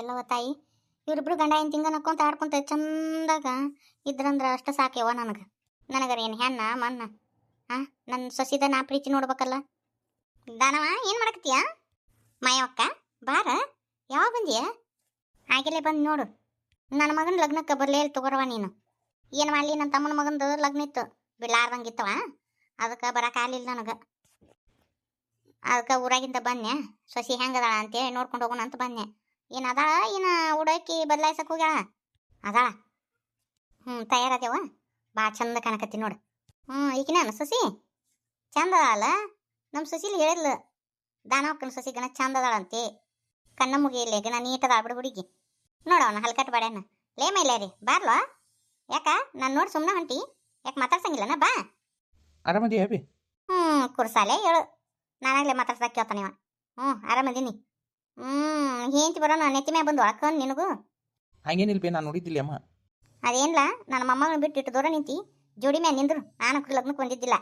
ಎಲ್ಲವ ತಾಯಿ. ಇವ್ರಿಬ್ರು ಗಂಡ ಹೆಂಡ್ತಿ ಹಿಂಗ ನಕ್ಕೊಂತ ಆಡ್ಕೊಂತ ಚಂದಾಗ ಇದ್ರಂದ್ರ ಅಷ್ಟ ಸಾಕ್ಯವ ನನಗರ ಏನು ಹೆಣ್ಣ ಮಣ್ಣ. ನನ್ನ ಸೊಸಿದ ನಾ ಪ್ರೀತಿ ನೋಡ್ಬೇಕಲ್ಲ. ದಾನವ ಏನು ಮಾಡಕತ್ತೀಯ? ಮಾಯವಕ್ಕ ಬಾರ, ಯಾವಾಗ ಬಂದಿಯ? ಆಗಿಲ್ಲೇ ಬಂದು ನೋಡು. ನನ್ನ ಮಗನ ಲಗ್ನಕ್ಕೆ ಬರಲೇ ಇಲ್ಲ ತಗೋರವ ನೀನು. ಏನು ಮಾಡಲಿ, ನನ್ನ ತಮ್ಮನ ಮಗಂದು ಲಗ್ನ ಇತ್ತು, ಬಿಡಾರ್ದಂಗಿತ್ತವ. ಅದಕ್ಕೆ ಬರೋಕ್ಕಾಗಲಿಲ್ಲ ನನಗೆ. ಅದಕ್ಕೆ ಊರಾಗಿಂದ ಬನ್ನೆ, ಸೊಸಿ ಹೆಂಗದಾಳ ಅಂತೇಳಿ ನೋಡ್ಕೊಂಡು ಹೋಗೋಣ ಅಂತ ಬನ್ನೆ. ಏನು ಅದಾಳ, ಏನು ಉಡಾಕಿ ಬದಲಾಯಿಸಕ್ಕೆ ಹೋಗ್ಯಾಳ? ಅದಾಳ. ತಯಾರಾದೇವ, ಭಾಳ ಚಂದ ಕಾಣಕತ್ತಿ ನೋಡು. ಈಗ ನಾನು ಸೊಸಿ ಚಂದ ಅದಾಳ. ನಮ್ಮ ಸೊಸಿಲಿ ಹೇಳಿದ್ಲು, ದಾನವಕ್ಕನ ಸೊಸಿ ಗಣ ಚಂದ ಅದಾಳಂತೆ. ಕಣ್ಣ ಮುಗಿಯಲ್ಲ ಗಣ ನೀಟದಾಳ ಬಿಡು ಹುಡುಗಿ. ನೋಡವನ ಹಲ್ಕಟ್ಟು ಬಾಡ್ಯಾನ. ಲೇ ಮೈಲೇ ರೀ ಬಾರ್ಲೋ. ಯಾಕ ನಾನು ನೋಡಿ ಸುಮ್ಮನೆ ಹೊಂಟಿ? ಯಾಕೆ ಮಾತಾಡ್ಸಂಗಿಲ್ಲನ? ಬಾ. ಆರಾಮದಿ ಅಭಿ? ಕುರ್ಸಾಲೆ ಹೇಳು. ನಾನಾಗಲೇ ಮಾತಾಡ್ಸಕ್ಕೆ ಕೇಳ್ತಾನೆ ಇವ. ಆರಾಮದೀನಿ. ಹೇಂತಿ ಬರೋಣ ನೆತ್ತಿ ಮ್ಯಾಗ ಬಂದು ಒಳಕ ನಿನಗೂ. ಹಂಗೇನಿಲ್ಲ ಬೇ, ನಾನು ನೋಡಿದ್ದಿಲ್ಲ ಅಮ್ಮ. ಅದೇನಿಲ್ಲ, ನನ್ನ ಮೊಮ್ಮಗಳನ್ನ ಬಿಟ್ಟು ಇಟ್ಟು ದೂರ ನಿಂತಿ ಜೋಡಿ ಮ್ಯಾಗ ನಿಂದ್ರು. ನಾನು ಲಗ್ನಕ್ಕೆ ಬಂದಿದ್ದಿಲ್ಲ.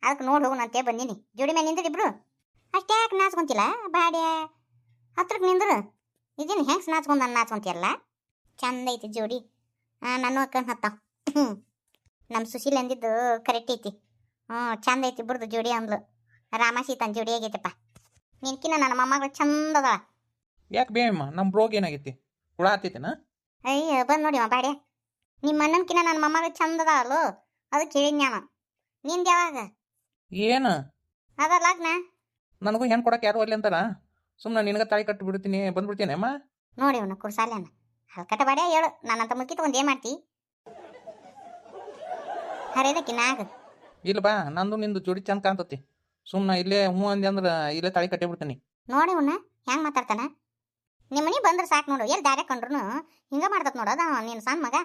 ಅದಕ್ಕೆ ನೋಡಿ ಹೋಗೋಣಂತೆ ಬಂದೀನಿ. ಜೋಡಿ ಮ್ಯಾಗ ನಿಂದ್ರು ಇಬ್ರು. ಅಷ್ಟೇ ಯಾಕೆ ನಾಚ್ಕೊಂತಿಲ್ಲ? ಬಾಡ್ಯಾ ಹತ್ರಕ್ಕೆ ನಿಂದ್ರು. ಇದೇನು ಹೆಂಗೆ ನಾಚ್ಕೊಂಡು ನಾನು ನಾಚ್ಕೊಂತಿಯಲ್ಲ? ಚಂದ ಐತಿ ಜೋಡಿ. ನಾನು ಅಕ್ಕನ ಹತ್ತಾವ. ನಮ್ಮ ಸುಶೀಲ್ ಅಂದಿದ್ದು ಕರೆಕ್ಟ್ ಐತಿ. ಚಂದ ಐತಿ ಇಬ್ಬರದು ಜೋಡಿ ಅಂದ್ಲು. ರಾಮ ಸೀತನ್ ಜೋಡಿ ಆಗೈತಪ್ಪ. ನಿನ್ಕಿನ ನನ್ನ ಮೊಮ್ಮಗಳು ಚಂದ ಅದಾಳ. ಯಾಕೆ ಬೇ ಅಮ್ಮ, ನಮ್ಮ ಬ್ರೋಗ್ ಏನಾಗೈತಿ? ಹುಳ ಹತ್ತೈತೇನ? ಅಯ್ಯ ಬಂದು ನೋಡಿ ಬಾಡ್ಯ, ನಿಮ್ಮ ಅಣ್ಣನ್ಕಿನ ನನ್ನ ಮೊಮ್ಮಗಳು ಚಂದ ಅದಾಳು. ಅದಕ್ಕೆ ಹೇಳಿದ್ ನಾನು. ನಿಂದ ಯಾವಾಗ ಏನು ಅದ ಲಗ್ನ? ನನಗೂ ಹೆಣ್ಣು ಕೊಡಕ್ಕೆ ಯಾರು ಅಲ್ಲಿ ಅಂತಾರ. ಸುಮ್ಮನೆ ನಿನಗೆ ತಾಳಿ ಕಟ್ಟು ಬಿಡ್ತೀನಿ, ಬಂದ್ಬಿಡ್ತೀನಿ ಅಮ್ಮ. ನೋಡಿ ಅವನ ಕುರ್ಸಾಲೆನ ಹಲ್ಕಟ ಬಾಡ್ಯ ಹೇಳು. ನನ್ನಂತ ಮುಕ್ಕಿ ತಗೊಂಡು ಏನು ಮಾಡ್ತಿ? ಹರಿದಕ್ಕಿ ನಾಗ ಇಲ್ಲ ಬಾ, ನಂದು ನಿಂದು ಜೋಡಿ ಚಂದ ಕಾಣ್ತತಿ. ಸುಮ್ಮನೆ ಇಲ್ಲೇ ಹ್ಞೂ ಅಂದೆ ಅಂದ್ರೆ ಇಲ್ಲೇ ತಾಳಿ ಕಟ್ಟೇ ಬಿಡ್ತೀನಿ. ನೋಡಿ ಅವನ್ನ ಹೆಂಗೆ ಮಾತಾಡ್ತಾನ. ನಿಮ್ಮ ಮನೆ ಬಂದ್ರೆ ಸಾಕು ನೋಡು. ಎಲ್ಲಿ ದಾರ್ಯಾಗ ಕಂಡ್ರು ಹಿಂಗೆ ಮಾಡ್ತತ್ ನೋಡೋದ ನೀನು ಸಣ್ಣ ಮಗ.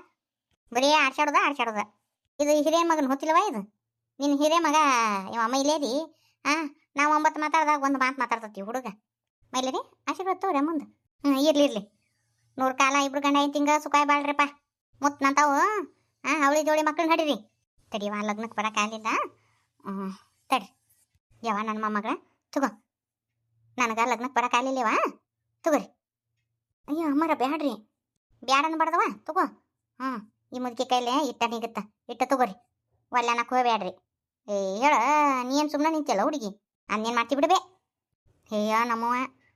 ಬರೀ ಆಡ್ಸಾಡೋದ. ಇದು ಹಿರಿಯ ಮಗನ ಹೊತ್ತಿಲ್ಲವ ಇದು? ನಿನ್ನ ಹಿರಿಯ ಮಗ ಇವ ಮೈಲೇರಿ. ನಾವು 9 ಮಾತಾಡ್ದಾಗ ಒಂದು ಮಾತು ಮಾತಾಡ್ತತಿ ಹುಡುಗ. ಮೈಲೇರಿ ಆಶೀರ್ವಾದ ತೋರಿ ಮುಂದೆ. ಇರ್ಲಿ 100 ಕಾಲ ಇಬ್ರು ಗಂಡ ಹೆಂಡ್ತಿಂಗ ಸುಖಾಯ್ ಬಾಳ್ರಪ್ಪ. ಮುತ್ ನಂತಾವು ಅವಳಿ ಜೋಳಿ ಮಕ್ಕಳನ್ನ ಹಡೀರಿ. ತಡಿಯವ, ಲಗ್ನಕ್ಕೆ ಬರೋಕ್ಕಾಗಲಿಲ್ಲ. ತಡಿ ಯಾವ ನನ್ನ ಮೊಮ್ಮಗಳ ತಗೋ. ನನಗೆ ಲಗ್ನಕ್ಕೆ ಬರೋಕ್ಕಾಗಲಿಲ್ಲವ, ತಗೋರಿ. ಅಯ್ಯೋ ಅಮ್ಮರ ಬ್ಯಾಡ್ರಿ, ಬ್ಯಾಡನ್ನು ಬಡ್ದವ ತಗೋ. ಈ ಮುದುಕಿ ಕೈಲೇ ಇಟ್ಟ ನಿಗುತ್ತ, ಇಟ್ಟ ತಗೋರಿ. ಒಲ್ಲೆನಕ್ಕೆ ಹೋಗ್ಬ್ಯಾಡ್ರಿ. ಹೇಳ, ನೀನು ಸುಮ್ಮನೆ ನಿಂತಿಯಲ್ಲ ಹುಡುಗಿ, ಅನ್ನೇನು ಮಾಡ್ತಿ ಬಿಡ್ಬೇ. ಹೇಯ ನಮ್ಮವ,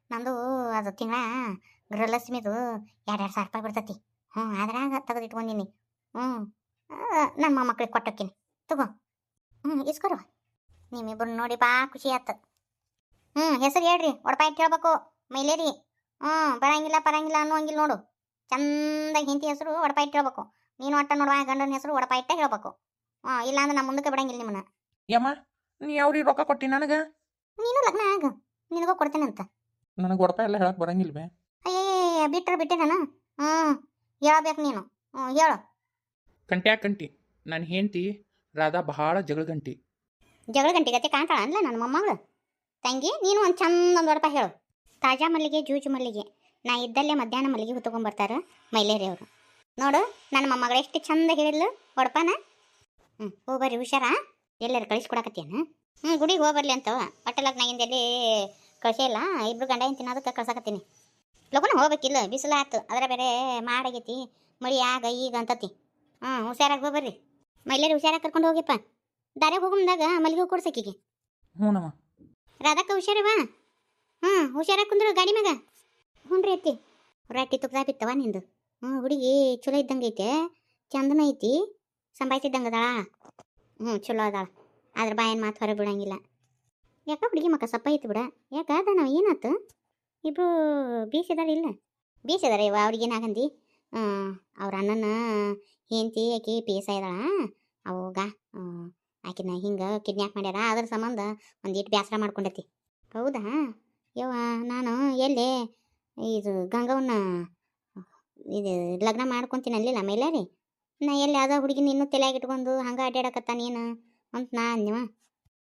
ನಂದು ಅದು ತಿಂಗಳ ಗೃಹಲಕ್ಷ್ಮಿದು 2,000 ರೂಪಾಯಿ ಬರ್ತತಿ. ಅದ್ರಾಗ ತೆಗೆದಿಟ್ಕೊಂಡಿನಿ. ನನ್ನ ಮೊಮ್ಮಕ್ಳಿಗೆ ಕೊಟ್ಟೋಕ್ಕಿನಿ, ತಗೋ. ಇಸ್ಕೊರವ. ನಿಮ್ಮಿಬ್ಬರು ನೋಡಿ ಬಾ ಖುಷಿ ಆಯ್ತು. ಹೆಸರು ಹೇಳ್ರಿ, ಒಡಪಾಯಿ ಹೇಳ್ಬೇಕು ಮೈಲೇರಿ. ಬರಂಗಿಲ್ಲ ಅನ್ನೋಂಗಿಲ್ಲ ನೋಡು. ಚಂದಾಗಿ ಹೆಂಡತಿ ಹೆಸರು ಒಡಪಾಯಿ ಹೇಳ್ಬೇಕು. ನೀನು ಒಟ್ಟ ನೋಡುವ ಗಂಡನ ಹೆಸರು ಒಡಪಾಯಿ ಇಟ್ಟ ಹೇಳ್ಬೇಕು. ಇಲ್ಲಾಂದ್ರೆ ನಮ್ಮ ಮುಂದಕ್ಕೆ ಬಿಡಂಗಿಲ್ಲ ನಿಮ್ಮನ್ನ. ಯಮ್ಮ, ನೀ ಯಾವ್ರಿ ರೊಕ್ಕ ಕೊಟ್ಟಿ ನನಗೆ? ನೀನು ಲಗ್ನ ಆಗ ನಿನಗೂ ಕೊಡ್ತೇನಂತ. ನನಗೆ ಒಡಪಾಯಿ ಎಲ್ಲ ಹೇಳಕ್ ಬರಂಗಿಲ್ವೇ? ಅಯ್ಯೇ ಬಿಟ್ಟೆ ನಾನು. ಹೇಳ್ಬೇಕು ನೀನು. ಹೇಳು. ಕಂಟಿ ನನ್ನ ಹೆಂಡತಿ ರಾಧಾ ಬಹಳ ಜಗಳ ಗಂಟಿ ಗತಿ ಕಾಣ್ತಾಳ ಅನ್ಲ ನನ್ನ ಮೊಮ್ಮಗಳು. ತಂಗಿ ನೀನು ಒಂದು ಚಂದ ಒಂದು ಒಡಪಾಯಿ ಹೇಳು. ತಾಜಾ ಮಲ್ಲಿಗೆ, ಜೂಜು ಮಲ್ಲಿಗೆ, ನಾ ಇದ್ದಲ್ಲೇ ಮಧ್ಯಾಹ್ನ ಮಲ್ಲಿಗೆ ಹೊತ್ಕೊಂಡ್ಬರ್ತಾರ ಮೈಲೇರಿ ಅವರು. ನೋಡು ನನ್ನ ಮೊಮ್ಮಗಳು ಎಷ್ಟು ಚಂದ ಹೇಳಿದ್ಲು ಒಡಪಾನ. ಹೋಗ್ಬರ್ರಿ, ಹುಷಾರಾ. ಎಲ್ಲರೂ ಕಳಿಸ್ಕೊಡಕತ್ತೇನ? ಗುಡಿಗೆ ಹೋಗ್ಬರ್ಲಿ ಅಂತವ. ಒಟ್ಟಲಗ್ನಾಗಿಂದ ಎಲ್ಲಿ ಕಳಿಸೇ ಇಲ್ಲ. ಇಬ್ರು ಗಂಡ ಹೆಂಡ್ತಿನ ಅದಕ್ಕೆ ಕಳ್ಸಕತ್ತೀನಿ. ಲಗುನ ಹೋಗ್ಬೇಕಿಲ್ಲ, ಬಿಸಿಲು ಆಯ್ತು. ಅದರ ಬೇರೆ ಮಾಡಾಗೈತಿ, ಮಳಿ ಆಗ ಈಗ ಅಂತತಿ. ಹುಷಾರಾಗಿ ಹೋಗ್ಬರ್ರಿ. ಮೈಲೇರಿ ಹುಷಾರಾಗಿ ಕರ್ಕೊಂಡು ಹೋಗಿಪ್ಪ. ದಾರ್ಯಾಗ ಹೋಗಂದಾಗ ಮಲ್ಲಿಗೆ ಹೂ ಕೊಡ್ಸಕ್ಕಿಗೆ. ಹ್ಞೂನಮ್ಮ. ರಾಧಕ್ಕ ಹುಷಾರವಾ? ಹುಷಾರಾಗಿ ಕುಂದ್ರು ಗಾಡಿ ಮ್ಯಾಗ. ಹ್ಞೂ ಅತ್ತಿ. ರೊಟ್ಟಿ ತುಪ್ಪದ ಬಿತ್ತವ ನಿಂದು. ಹುಡುಗಿ ಚಲೋ ಇದ್ದಂಗೆ ಐತೆ, ಚಂದನ ಐತಿ, ಸಂಭಾಯ್ತಿದ್ದಂಗೆ ಅದಾಳ. ಚಲೋ ಅದಾಳ. ಆದ್ರೆ ಬಾಯನ್ ಮಾತು ಹೊರಗೆ ಬಿಡಂಗಿಲ್ಲ. ಯಾಕ ಹುಡುಗಿ ಮಕ್ಕ ಸಪ್ಪ ಐತಿ ಬಿಡ. ಯಾಕ ನಾವು ಏನಾಯ್ತು? ಇಬ್ರು ಬೀಸಿದಾರ ಇಲ್ಲ? ಬೀಸಿದಾರ ಇವ. ಅವ್ರಿಗೇನಾಗಂದಿ? ಅವ್ರ ಅಣ್ಣನ ಹೆಂಡತಿ ಆಕಿ ಪೇಸ ಇದ್ದಾಳ. ಅವಾಗ ಆಕಿನ ಹಿಂಗೆ ಕಿಡ್ನ್ಯಾಪ್ ಮಾಡ್ಯಾರ. ಅದ್ರ ಸಂಬಂಧ ಒಂದಿಟ್ಟು ಬೇಸರ ಮಾಡ್ಕೊಂಡತಿ. ಹೌದಾ ಯವ್ವ, ನಾನು ಎಲ್ಲೇ ಇದು ಗಂಗವನ್ನ ಇದು ಲಗ್ನ ಮಾಡ್ಕೊತೀನಿ ಅಲ್ಲಿಲ್ಲ ಮೈಲಾರಿ. ನಾ ಎಲ್ಲಿ ಅದ ಹುಡುಗಿನ ಇನ್ನೂ ತಲೆಯಾಗಿ ಇಟ್ಕೊಂಡು ಹಂಗೆ ಅಡ್ಡಾಡಕತ್ತ ನೀನು ಅಂತ ನಾ ಅಂದಿವ.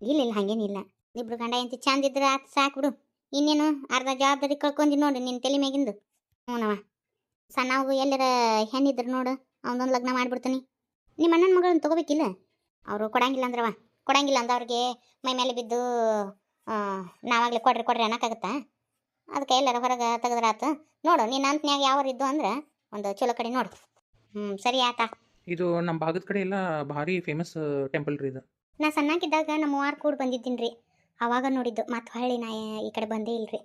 ಇಲ್ಲ ಹಂಗೇನಿಲ್ಲ. ಇಬ್ರು ಗಂಡ ಹೆಂಡತಿ ಚಂದ ಇದ್ರೆ ಆತು ಸಾಕು ಬಿಡು. ಇನ್ನೇನು ಅರ್ಧ ಜವಾಬ್ದಾರಿ ಕಳ್ಕೊಂಡಿ ನೋಡಿ ನಿನ್ನ ತಲೆ ಮ್ಯಾಗಿಂದು. ಹ್ಞೂನವ. ಸಣ್ಣವು ಎಲ್ಲರ ಹೆಣ್ಣಿದ್ರು ನೋಡು, ಅವನೊಂದು ಲಗ್ನ ಮಾಡಿಬಿಡ್ತೀನಿ. ನಿಮ್ಮ ಅಣ್ಣನ ಮಗಳನ್ನ ತೊಗೋಬೇಕಿಲ್ಲ? ಅವರು ಕೊಡಂಗಿಲ್ಲ ಅಂದ ಅವ್ರಿಗೆ ಮೈ ಮೇಲೆ ಬಿದ್ದು ನಾವಾಗಲೇ ಕೊಡ್ರಿ ಅನ್ನೋಕ್ಕಾಗತ್ತಾ? ಅದಕ್ಕೆ ಎಲ್ಲರ ಹೊರಗೆ ತೆಗೆದ್ರಾತು. ನೋಡು ನಿನ್ನ ಅಂತನ್ಯಾಗ ಯಾವ ಇದ್ದು ಅಂದ್ರೆ ಒಂದು ಚಲೋ ಕಡೆ ನೋಡು. ಸರಿ ಆತಾ. ಇದು ನಮ್ಮ ಭಾಗದ ಕಡೆ ಎಲ್ಲ ಭಾರಿ ಫೇಮಸ್ ಟೆಂಪಲ್ ರೀ ಇದು. ನಾ ಸಣ್ಣಾಕಿದ್ದಾಗ ನಮ್ಮ ವಾರ ಕೂಡ ಬಂದಿದ್ದೀನಿ ರೀ. ಅವಾಗ ನೋಡಿದ್ದು ಮತ್ತು ಹೊಳ್ಳಿ ನಾ ಈ ಕಡೆ ಬಂದೇ ಇಲ್ರಿ.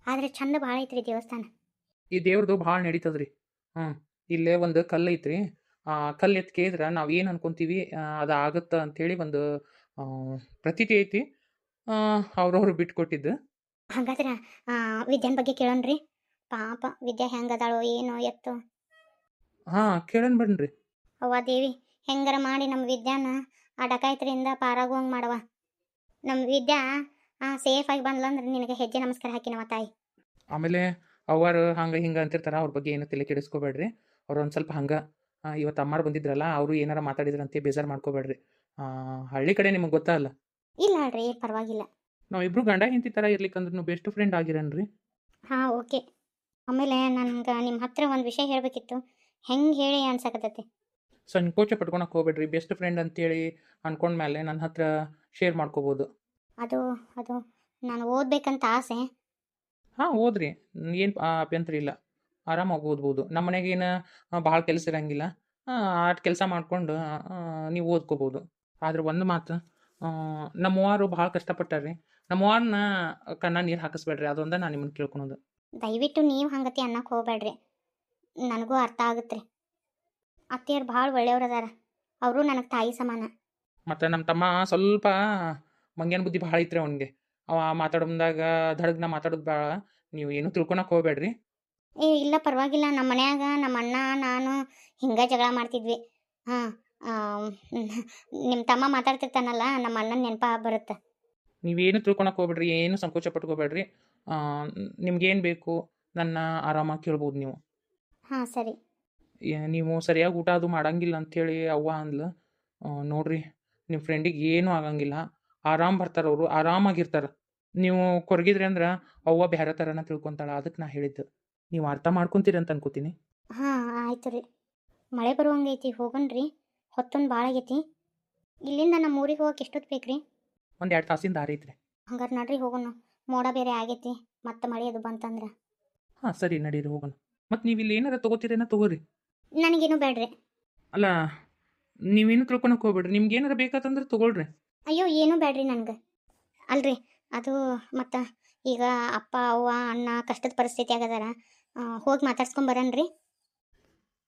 ಆದ್ರೆ ಚಂದ ಭಾಳ ಐತ್ರಿ ದೇವಸ್ಥಾನ. ಈ ದೇವ್ರದ್ದು ಭಾಳ ನಡೀತದ್ರಿ. ಇಲ್ಲೇ ಒಂದು ಕಲ್ಲು ಐತ್ರಿ. ಕಲ್ಲು ಎತ್ತು ಕೇಳಿದ್ರೆ ನಾವು ಏನು ಅನ್ಕೊಂತೀವಿ ಅದು ಆಗುತ್ತೆ ಅಂಥೇಳಿ ಒಂದು ಪ್ರತೀತಿ ಐತಿ. ಅವ್ರವ್ರು ಬಿಟ್ಕೊಟ್ಟಿದ್ದು. ಹಾಗಾದ್ರೆ ವಿದ್ಯಾನ ಬಗ್ಗೆ ಕೇಳೋಣ್ರಿ. ಪಾಪ ವಿದ್ಯಾ ಹೆಂಗದಾಳೋ ಏನೋ ಎತ್ತು. ಕೇಳೋಣ ಬನ್ರಿ. ಅವ್ವ ದೇವಿ ಹೆಂಗಾರ ಮಾಡಿ ನಮ್ಮ ವಿದ್ಯಾನ ಆ ಡಕಾಯಿತರಿಂದ ಪಾರಾಗುವಂಗೆ ಮಾಡವ. ನಮ್ಮ ವಿದ್ಯಾ ಸೇಫಾಗಿ ಬಂದ್ಲಂದ್ರೆ ನಿನಗೆ ಹೆಜ್ಜೆ ನಮಸ್ಕಾರ ಹಾಕಿನವ ತಾಯಿ. ಆಮೇಲೆ ಅವ್ರು ಹಂಗೆ ಹಿಂಗೆ ಅಂತಿರ್ತಾರ, ಅವ್ರ ಬಗ್ಗೆ ಏನು ತಲೆ ಕೆಡಿಸ್ಕೋಬೇಡ್ರಿ. ಅವ್ರು ಒಂದು ಸ್ವಲ್ಪ ಹಂಗೆ ಇವತ್ತು ಅಮ್ಮಾರು ಬಂದಿದ್ರಲ್ಲ, ಅವರು ಏನಾರ ಮಾತಾಡಿದ್ರಂತೆ ಬೇಜಾರು ಮಾಡ್ಕೋಬೇಡ್ರಿ. ಹಳ್ಳಿ ಕಡೆ ನಿಮಗೆ ಗೊತ್ತಲ್ಲ. ಇಲ್ಲ ಅಲ್ರಿ, ಏನು ಪರವಾಗಿಲ್ಲ. ನಾವಿಬ್ರು ಗಂಡ ಹೆಂಡತಿ ಥರ ಇರ್ಲಿಕ್ಕಂದ್ರೂ ಬೆಸ್ಟ್ ಫ್ರೆಂಡ್ ಆಗಿರನ್ರಿ. ಹಾಂ ಓಕೆ. ಆಮೇಲೆ ನನಗೆ ನಿಮ್ಮ ಹತ್ರ ಒಂದು ವಿಷಯ ಹೇಳಬೇಕಿತ್ತು. ಹೆಂಗೆ ಹೇಳಿ ಅನ್ಸಕತ್ತೈತಿ. ಸಂಕೋಚ ಪಟ್ಕೊಳಕ್ಕೆ ಹೋಗ್ಬೇಡ್ರಿ. ಬೆಸ್ಟ್ ಫ್ರೆಂಡ್ ಅಂತೇಳಿ ಅನ್ಕೊಂಡ್ಮೇಲೆ ನನ್ನ ಹತ್ರ ಶೇರ್ ಮಾಡ್ಕೋಬೋದು. ಅದು ಅದು ನಾನು ಓದಬೇಕಂತ ಆಸೆ. ಓದ್ರಿ, ಏನು ಅಭ್ಯಂತರ ಇಲ್ಲ. ಆರಾಮಾಗಿ ಓದ್ಬೋದು. ನಮ್ಮ ಮನೆಗೇನು ಭಾಳ ಕೆಲಸ ಇರಂಗಿಲ್ಲ. ಆಟ ಕೆಲಸ ಮಾಡ್ಕೊಂಡು ನೀವು ಓದ್ಕೋಬೋದು. ಆದ್ರೆ ಒಂದು ಮಾತು, ನಮ್ಮವ್ವಾರು ಭಾಳ ಕಷ್ಟಪಟ್ಟಾರ್ರಿ. ನಮ್ಮವ್ವಾರನ್ನ ಕಣ್ಣ ನೀರು ಹಾಕಿಸ್ಬೇಡ್ರಿ. ಅದೊಂದು ನಾನು ನಿಮ್ಮನ್ನು ಕೇಳ್ಕೊಳೋದು. ದಯವಿಟ್ಟು ನೀವು ಹಂಗತಿ ಅನ್ನಕ್ಕೆ ಹೋಗ್ಬೇಡ್ರಿ. ನನಗೂ ಅರ್ಥ ಆಗುತ್ತೆ ರೀ. ಅತ್ತೆಯರು ಭಾಳ ಒಳ್ಳೆಯವ್ರು ಅದಾರ. ಅವರು ನನಗೆ ತಾಯಿ ಸಮಾನ. ಮತ್ತು ನಮ್ಮ ತಮ್ಮ ಸ್ವಲ್ಪ ಮಂಗ್ಯಾನ ಬುದ್ಧಿ ಭಾಳ ಐತ್ರಿ ಅವನಿಗೆ. ಅವ ಮಾತಾಡೋದಾಗ ದಡಗ್ನ ಮಾತಾಡೋದು ಭಾಳ. ನೀವು ಏನೂ ತಿಳ್ಕೊಳಕ್ಕೆ ಹೋಗ್ಬೇಡ್ರಿ. ಇಲ್ಲ ಪರವಾಗಿಲ್ಲ. ನಮ್ಮ ಮನ್ಯಾಗ ನಮ್ಮ ಅಣ್ಣ ನಾನು ಹಿಂಗೆ ಜಗಳ ಮಾಡ್ತಿದ್ವಿ. ನಿಮ್ಮ ತಮ್ಮ ಮಾತಾಡ್ತಿರ್ತಾನಲ್ಲ, ನಮ್ಮ ಅಣ್ಣನ ನೆನಪ ಬರುತ್ತೆ. ನೀವೇನು ತಿಳ್ಕೊಳಕ್ಕೆ ಹೋಗ್ಬೇಡ್ರಿ, ಏನು ಸಂಕೋಚ ಪಟ್ಕೋಬೇಡ್ರಿ. ನಿಮ್ಗೇನು ಬೇಕು ನನ್ನ ಆರಾಮಾಗಿ ಕೇಳ್ಬೋದು ನೀವು. ಸರಿ. ನೀವು ಸರಿಯಾಗಿ ಊಟ ಅದು ಮಾಡಂಗಿಲ್ಲ ಅಂಥೇಳಿ ಅವ್ವ ಅಂದ್ಲು. ನೋಡ್ರಿ, ನಿಮ್ಮ ಫ್ರೆಂಡಿಗೆ ಏನೂ ಆಗಂಗಿಲ್ಲ. ಆರಾಮ್ ಬರ್ತಾರೆ ಅವರು, ಆರಾಮಾಗಿರ್ತಾರೆ. ನೀವು ಕೊರಗಿದ್ರಿ ಅಂದ್ರೆ ಅವ್ವ ಬೇರೆ ಥರನ ತಿಳ್ಕೊತಾಳೆ. ಅದಕ್ಕೆ ನಾ ಹೇಳಿದ್ದು ನೀವು ಅರ್ಥ ಮಾಡ್ಕೊತೀರಿ ಅಂತ ಅನ್ಕೋತೀನಿ. ಆಯ್ತು ರೀ. ಮಳೆ ಬರುವಂಗೈತಿ, ಹೋಗೋಣ್ರಿ. ಹೊತ್ತೊಂದು ಭಾಳ ಆಗೈತಿ. ಇಲ್ಲಿಂದ ನಮ್ಮ ಊರಿಗೆ ಹೋಗಕ್ಕೆ ಎಷ್ಟೊತ್ತು ಬೇಕು ರೀ? 1-2 ತಾಸಿಂದ ದಾರಿ ಐತ್ರಿ. ಹಂಗಾರೆ ನಡ್ರಿ ಹೋಗೋಣ. ಮೋಡ ಬೇರೆ ಆಗೈತಿ, ಮತ್ತೆ ಮಳೆ ಅದು ಬಂತಂದ್ರೆ. ಸರಿ ನಡೀರಿ ಹೋಗೋಣ. ಮತ್ತು ನೀವು ಇಲ್ಲಿ ಏನಾರ ತೊಗೋತೀರೇನ ತೊಗೋರಿ. ನನಗೇನು ಬೇಡ್ರಿ. ಅಲ್ಲ, ನೀವೇನು ತಿಳ್ಕೊಳಕ್ಕೆ ಹೋಗ್ಬೇಡ್ರಿ. ನಿಮ್ಗೆ ಏನಾರ ಬೇಕಾತಂದ್ರೆ ತೊಗೊಳ್ರಿ. ಅಯ್ಯೋ ಏನೂ ಬೇಡ್ರಿ ನನಗೆ. ಅಲ್ರಿ ಅದು ಮತ್ತು ಈಗ ಅಪ್ಪ ಅವ್ವ ಅಣ್ಣ ಕಷ್ಟದ ಪರಿಸ್ಥಿತಿ ಆಗದಾರ. ಹೋಗಿ ಮಾತಾಡ್ಸ್ಕೊಂಬರನ್ರಿ.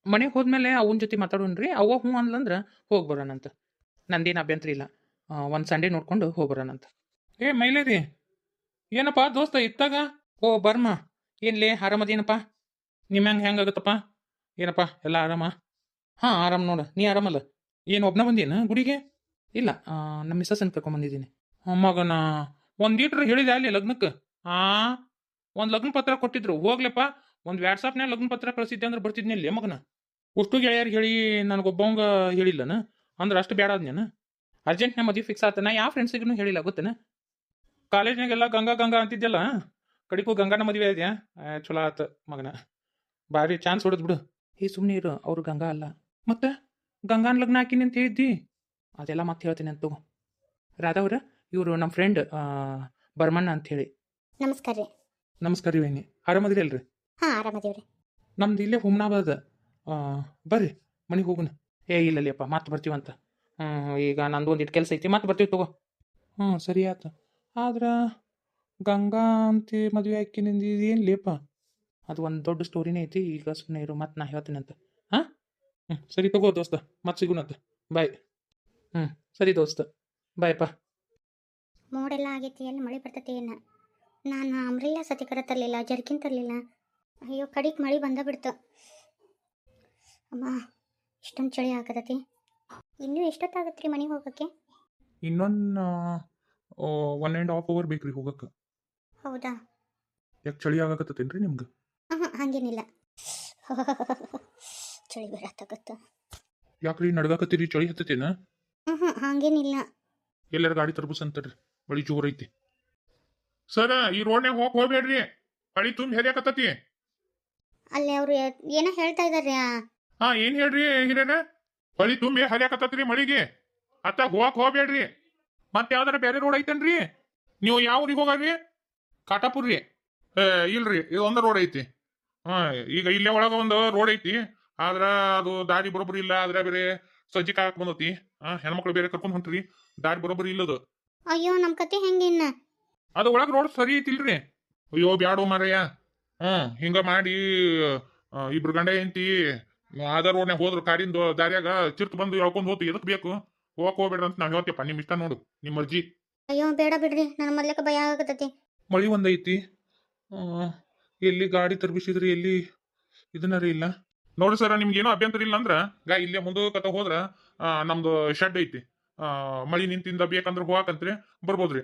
ಮನೆಗೆ ಹೋದ್ಮೇಲೆ ಅವನ ಜೊತೆ ಮಾತಾಡೋಣ್ರಿ. ಅವ್ವ ಹ್ಞೂ ಅಂದ್ಲಂದ್ರೆ ಹೋಗಿ ಬರೋಣಂತ. ನಂದೇನು ಅಭ್ಯಂತರ ಇಲ್ಲ. ಒಂದು ಸಂಡೇ ನೋಡ್ಕೊಂಡು ಹೋಗಿ ಬರೋಣಂತ. ಮೈಲೇರಿ, ಏನಪ್ಪ ದೋಸ್ತ ಇತ್ತಾಗ? ಬರ್ಮ, ಏನ್ಲೇ ಆರಾಮದೇನಪ್ಪ? ನಿಮ್ಮ ಹೆಂಗಾಗತ್ತಪ್ಪ? ಏನಪ್ಪ ಎಲ್ಲ ಆರಾಮ? ಆರಾಮ್ ನೋಡು. ನೀ ಆರಾಮಲ್ಲ? ಏನು ಒಬ್ಬನ ಬಂದೇನು ಗುಡಿಗೆ? ಇಲ್ಲ, ನಮ್ಮ ಮಿಸ್ಸಸ್ಸನ್ನು ಕರ್ಕೊಂಬಂದಿದ್ದೀನಿ. ಮಗನ ಒಂದು ಲೀಟ್ರ್ ಹೇಳಿದೆ ಅಲ್ಲಿ ಲಗ್ನಕ್ಕೆ. ಒಂದು ಲಗ್ನ ಪತ್ರ ಕೊಟ್ಟಿದ್ರು. ಹೋಗ್ಲಪ್ಪ, ಒಂದು ವಾಟ್ಸಾಪ್ನ್ಯಾಗ ಲಗ್ನ ಪತ್ರ ಕಳಿಸಿದ್ದೆ ಅಂದ್ರೆ ಬರ್ತಿದ್ನಿಲ್ಲ ಮಗನ. ಅಷ್ಟು ಗೆಳೆಯರು ಹೇಳಿ ನನಗೊಬ್ಬವಂಗ ಹೇಳಿಲ್ಲನ ಅಂದ್ರೆ ಅಷ್ಟು ಬೇಡ ಆದ್ನೇನು. ಅರ್ಜೆಂಟ್ನ ಮದುವೆ ಫಿಕ್ಸ್ ಆತ. ನಾ ಯಾವ ಫ್ರೆಂಡ್ಸಿಗೂ ಹೇಳಿಲ್ಲ ಗೊತ್ತೇನ. ಕಾಲೇಜ್ನಾಗೆಲ್ಲ ಗಂಗಾ ಗಂಗಾ ಅಂತಿದ್ದೆಲ್ಲ, ಕಡಿಗೂ ಗಂಗಾನ ಮದುವೆ ಇದೆಯಾ? ಚಲೋ ಆತ ಮಗನ. ಭಾರಿ ಚಾನ್ಸ್ ಹೊಡೆದ್ ಬಿಡು. ಸುಮ್ಮನೆ ಇರು, ಅವ್ರು ಗಂಗಾ ಅಲ್ಲ. ಮತ್ತೆ ಗಂಗಾನ ಲಗ್ನ ಹಾಕಿನಿ ಅಂತ ಹೇಳಿದ್ದಿ. ಅದೆಲ್ಲ ಮತ್ತೆ ಹೇಳ್ತೀನಿ ಅಂತ ತಗೋ. ರಾಧವ್ರ, ಇವರು ನಮ್ಮ ಫ್ರೆಂಡ್ ಬರ್ಮಣ್ಣ ಅಂತ ಹೇಳಿ. ನಮಸ್ಕಾರ ರೀ. ನಮಸ್ಕಾರ ರೀ ವೈನಿ. ಆರಾಮದಿರಿ ಅಲ್ರಿ? ಆರಾಮದೀವ್ರಿ. ನಮ್ದು ಇಲ್ಲೇ ಹುಮ್ನಾಬಾದ. ಬರ್ರಿ ಮನೆಗೆ ಹೋಗುಣ. ಇಲ್ಲಲ್ಲಿಯಪ್ಪ ಮತ್ತೆ ಬರ್ತೀವಂತ. ಈಗ ನಂದು ಒಂದಿಟ್ಟು ಕೆಲಸ ಐತಿ, ಮತ್ತೆ ಬರ್ತೀವಿ ತಗೋ. ಸರಿ ಆಯ್ತು. ಆದ್ರೆ ಗಂಗಾ ಅಂತ ಮದುವೆ ಹಾಕಿ ನಿಂದು ಏನು ಲೇಪ? ಅದು ಒಂದು ದೊಡ್ಡ ಸ್ಟೋರಿನೇ ಐತಿ. ಈಗ ಸುಮ್ಮನೆ ಇರು, ಮತ್ತೆ ನಾ ಹೇಳ್ತೀನಂತ. ಸರಿ ತಗೋ ದೋಸ್ತ, ಮತ್ತೆ ಸಿಗುಣಂತ. ಬಾಯ್. ಸರಿ ದೋಸ್ತ, ಬಾಯಪ್ಪ. ಮೋಡೆಲ್ಲ ಆಗೈತಿ, ಎಲ್ಲಿ ಮಳೆ ಬರ್ತೈತಿ ಏನು? ನಾನು ಅಂಬ್ರೆಲ್ಲ ಸತಿಕರ ತರಲಿಲ್ಲ, ಜರ್ಕಿನ್ ತರಲಿಲ್ಲ. ಅಯ್ಯೋ ಕಡಿಗೆ ಮಳೆ ಬಂದ ಬಿಡ್ತು. ಅಮ್ಮ ಇಷ್ಟೊಂದು ಚಳಿ ಆಗತೈತಿ. ಇನ್ನೂ ಎಷ್ಟೊತ್ತಾಗತ್ತೆ ರೀ ಮನೆಗೆ ಹೋಗೋಕ್ಕೆ? ಇನ್ನೊಂದು 1.5 ಅವರ್ ಬೇಕ್ರಿ ಹೋಗಕ್ಕೆ. ಹೌದಾ? ಯಾಕೆ ಚಳಿ ಆಗಕತ್ತೇನ್ರಿ ನಿಮ್ಗೆ? ಹಾಗೇನಿಲ್ಲ. ಚಳಿ ಬರತ್ತಾಗತ್ತ. ಯಾಕ್ರಿ ನಡ್ಗಾಕತ್ತೀರಿ? ಚಳಿ ಹತ್ತತೇನ? ಹಾಗೇನಿಲ್ಲ. ಎಲ್ಲರ ಗಾಡಿ ತರ್ಬಸ್ ಅಂತಾರ್ರಿ, ಬಳಿ ಜೋರ್ ಐತಿ. ಸರ, ಈ ರೋಡ್ನ್ಯಾಗ ಹೋಗ್ಬೇಡ್ರಿ, ಬಳಿ ತುಂಬ ಹೆರಿಯಾಕತ್ತತಿ. ಅಲ್ಲಿ ಅವ್ರು ಏನೋ ಹೇಳ್ತಾ ಇದಾರೆ. ಏನ್ ಹೇಳ್ರಿ ಹಿರೇನ? ಬಳಿ ತುಂಬಿ ಹರಿಯಾಕತ್ತತ್ರಿ ಮಳಿಗೆ. ಅತ್ತ ಹೋಗ್ಬೇಡ್ರಿ. ಮತ್ತೆ ಯಾವ್ದಾರ ಬೇರೆ ರೋಡ್ ಐತನ್ರಿ? ನೀವು ಯಾವ ಊರಿಗೆ ಹೋಗ್ರಿ? ಕಾಟಾಪುರ್ ರೀ. ಇಲ್ರಿ ಇದು ಒಂದ ರೋಡ್ ಐತಿ. ಹಾ, ಈಗ ಇಲ್ಲೇ ಒಳಗ ಒಂದು ರೋಡ್ ಐತಿ. ಆದ್ರ ಅದು ದಾರಿ ಬರೋಬ್ಬರಿ ಇಲ್ಲ. ಆದ್ರ ಬೇರೆ ಸಜ್ಜಿಗೆ ಹಾಕಕ್ ಬಂದತಿ. ಹೆಣ್ಮಕ್ಳು ಬೇರೆ ಕರ್ಕೊಂಡ್ ಹೊಂಟ್ರಿ. ದಾರಿ ಬರೋಬ್ಬರಿ ಇಲ್ಲದು. ಅಯ್ಯೋ ನಮ್ಮ ಕತೆ ಹೆಂಗಿನ್ನ? ಅದು ಒಳಗ್ ರೋಡ್ ಸರಿ ಐತಿಲ್ರಿ. ಅಯ್ಯೋ ಬ್ಯಾಡೋ ಮಾರಯ್ಯ. ಹಿಂಗ ಮಾಡಿ ಇಬ್ರು ಗಂಡ ಹೆಂಡತಿ ಅದ ರೋಡ್ನ್ಯಾಗ ಹೋದ್ರು. ಕಾಡಿಂದು ದಾರಿಯಾಗ ಚಿರ್ತ್ ಬಂದು ಹೇಳ್ಕೊಂಡ್ ಹೋತು. ಎದಕ್ ಬೇಕು? ಹೋಗಕ್ ಹೋಗ್ಬೇಡ್ರಿ ಅಂತ ನಾವ್ ಹೇಳ್ತೀಯಪ್ಪ. ನಿಮ್ ಇಷ್ಟ ನೋಡು, ನಿಮ್ ಅರ್ಜಿ. ಅಯ್ಯೋ ಬೇಡ ಬಿಡ್ರಿ, ನನ್ನ ಮೊದ್ಲಕ್ಕ ಭಯ ಆಗತೈತಿ. ಮಳಿ ಒಂದೈತಿ. ಎಲ್ಲಿ ಗಾಡಿ ತರ್ಬಿಸಿದ್ರಿ, ಎಲ್ಲಿ ಇದನ್ನರಿ ಇಲ್ಲ ನೋಡ್ರಿ ಸರ. ನಿಮ್ಗೇನೋ ಅಭ್ಯಂತರ ಇಲ್ಲ ಅಂದ್ರ ಇಲ್ಲೇ ಮುಂದಕತ್ತ ಹೋದ್ರ ನಮ್ದು ಶೆಡ್ ಐತಿ. ಮಳಿ ನಿಂತಿಂದ ಬೇಕಂದ್ರ ಹೋಗಾಕಂತ್ರಿ ಬರ್ಬೋದ್ರಿ.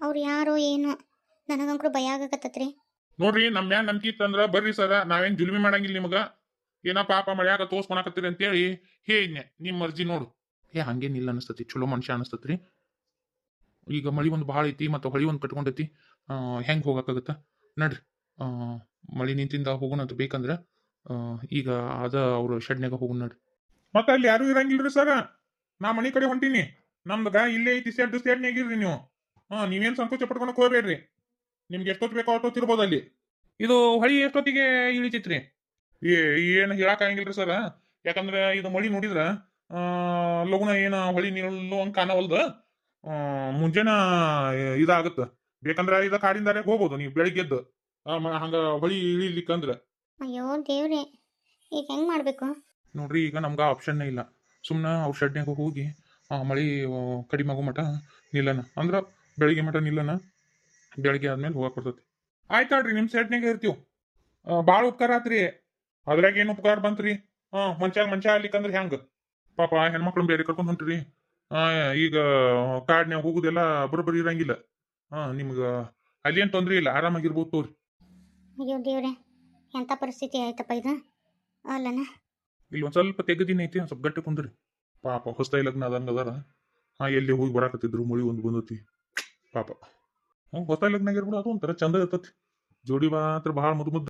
ಅವ್ರು ಯಾರೋ ಏನು, ನನಗಂಕ್ರು ಭಯ ಆಗಕತ್ತತ್ರಿ. ನೋಡ್ರಿ, ನಮ್ ಮ್ಯಾಲ ನಂಬಿಕೆ ಇತ್ತಂದ್ರ ಬರ್ರಿ ಸರ. ನಾವೇನ್ ಜುಲ್ಮಿ ಮಾಡಂಗಿಲ್ಲ ನಿಮಗ. ಏನ ಪಾಪ ಮಳ್ಯಾಗ ತೋರ್ಸ್ಕೊಳಕತ್ತೀರಿ ಅಂತೇಳಿ ಹೇಳಿದ್ನೆ. ನಿಮ್ ಮರ್ಜಿ ನೋಡು. ಹಂಗೇನಿಲ್ಲ ಅನಸ್ತತಿ. ಚಲೋ ಮನುಷ್ಯ ಅನಸ್ತತ್ರಿ. ಈಗ ಮಳಿ ಒಂದು ಭಾಳ ಐತಿ, ಮತ್ತು ಹೊಳಿ ಒಂದು ಕಟ್ಕೊಂಡೈತಿ. ಹೆಂಗ್ ಹೋಗಾಕಾಗತ್ತ? ನಡ್ರಿ, ಮಳಿ ನಿಂತಿಂದ ಹೋಗೋಣ ಅಂತ ಬೇಕಂದ್ರ ಈಗ ಅದ ಅವ್ರ ಶೆಡ್ನ್ಯಾಗ ಹೋಗೋಣ ನಡ್ರಿ. ಮತ್ತ ಅಲ್ಲಿ ಯಾರು ಇರಂಗಿಲ್ರಿ ಸರ. ನಾ ಮನಿ ಕಡೆ ಹೊಂಟೀನಿ. ನಮ್ದಗ ಇಲ್ಲೇ ಐತಿ ಶೆಡ್ನ್ಯಾಗಿರ್ರಿ ನೀವು. ನೀವೇನ್ ಸಂಕೋಚ ಪಟ್ಕೊಳಕ್ ಹೋಗ್ಬೇಡ್ರಿ. ನಿಮ್ಗೆ ಎಷ್ಟೊತ್ತು ಬೇಕೋ ಅಷ್ಟೊತ್ತು ಇರ್ಬೋದು ಅಲ್ಲಿ. ಇದು ಹೊಳಿ ಎಷ್ಟೊತ್ತಿಗೆ ಇಳಿತೈತ್ರಿ? ಏನ್ ಹೇಳಕ್ ಆಗಂಗಿಲ್ರಿ ಸರ. ಯಾಕಂದ್ರ ಇದು ಮಳಿ ನೋಡಿದ್ರ ಲಗುನ ಏನ ಹೊಳಿ ನಿಲ್ಲೋ ಹಂಗ ಕಾಣವಲ್ದ. ಮುಂಜಾನ ಇದಾಗತ್ತ. ಬೇಕಂದ್ರ ಇದ ಕಾಡಿನ ದಾರ್ಯಾಗ ಹೋಗ್ಬೋದು ನೀವು ಬೆಳಿಗ್ಗೆದ್ದು. ಹಂಗ ಹೊಳಿ ಇಳಿಲಿಕ್ಕಂದ್ರ. ಅಯ್ಯೋ ದೇವ್ರೆ, ಈಗ ಹೆಂಗ್ ಮಾಡ್ಬೇಕು? ನೋಡ್ರಿ, ಈಗ ನಮ್ಗ ಆಪ್ಷನ್ ಇಲ್ಲ. ಸುಮ್ನ ಅವ್ರ ಶೆಡ್ನ್ಯಾಗ ಹೋಗಿ ಮಳಿ ಕಡಿಮೆ ಆಗೋ ಮಟ ನಿಲ್ಲನ. ಅಂದ್ರ ಬೆಳಿಗ್ಗೆ ಮಟ ನಿಲ್ಲನ. ಬೆಳಿಗ್ಗೆ ಆದ್ಮೇಲೆ ಹೋಗಕ್ ಬರ್ತೈತಿ. ಆಯ್ತಾಳ್ರಿ, ನಿಮ್ ಶೆಡ್ನ್ಯಾಗ ಇರ್ತೀವ್. ಬಾಳ ಉಪಕಾರ ಆತ್ರಿ. ಅದ್ರಾಗ ಏನ್ ಉಪಕಾರ ಬಂತ್ರಿ? ಮಂಚ ಆಗ್ಲಿಕ್ಕಂದ್ರ ಹೆಂಗ? ಪಾಪ ಹೆಣ್ಮಕ್ಳು ಬೇರೆ ಕರ್ಕೊಂಡ್ ಹೊಂಟ್ರಿ. ಈಗ ಕಾಡ್ನ್ಯಾಗ ಹೋಗುದೆಲ್ಲ ಬರೋಬ್ಬರಿ ಇರಂಗಿಲ್ಲ. ನಿಮ್ಗ ಅಲ್ಲೇನ್ ತೊಂದ್ರೆ ಇಲ್ಲ, ಆರಾಮಾಗಿರ್ಬೋದು ತೋರಿ. ಅಯ್ಯೋ ದೇವ್ರೆ, ಎಂಥ ಪರಿಸ್ಥಿತಿ ಆಯ್ತಪ್ಪ ಇದು. ಅಲ್ಲನ ಇಲ್ಲಿ ಒಂದ್ ಸ್ವಲ್ಪ ತೆಗದಿನ ಐತಿ. ಒಂದ್ ಸ್ವಲ್ಪ ಗಟ್ಟಿ ಕುಂದ್ರಿ. ಪಾಪ ಹೊಸ್ತಾಯಿ ಲಗ್ನ ಅದಂಗ ಅದಾರ. ಎಲ್ಲಿ ಹೋಗಿ ಬರಾಕತ್ತಿದ್ರು, ಮಳಿ ಒಂದು ಬಂದತಿ. ಪಾಪ ಹೊಸ್ತಾಯಿ ಲಗ್ನ ಆಗಿರ್ಬಿಡು. ಅದು ಒಂಥರ ಚಂದ ಇರ್ತತಿ. ಜೋಡಿ ಮಾತ್ರ ಬಹಳ ಮುದ್ದು ಮುದ್ದು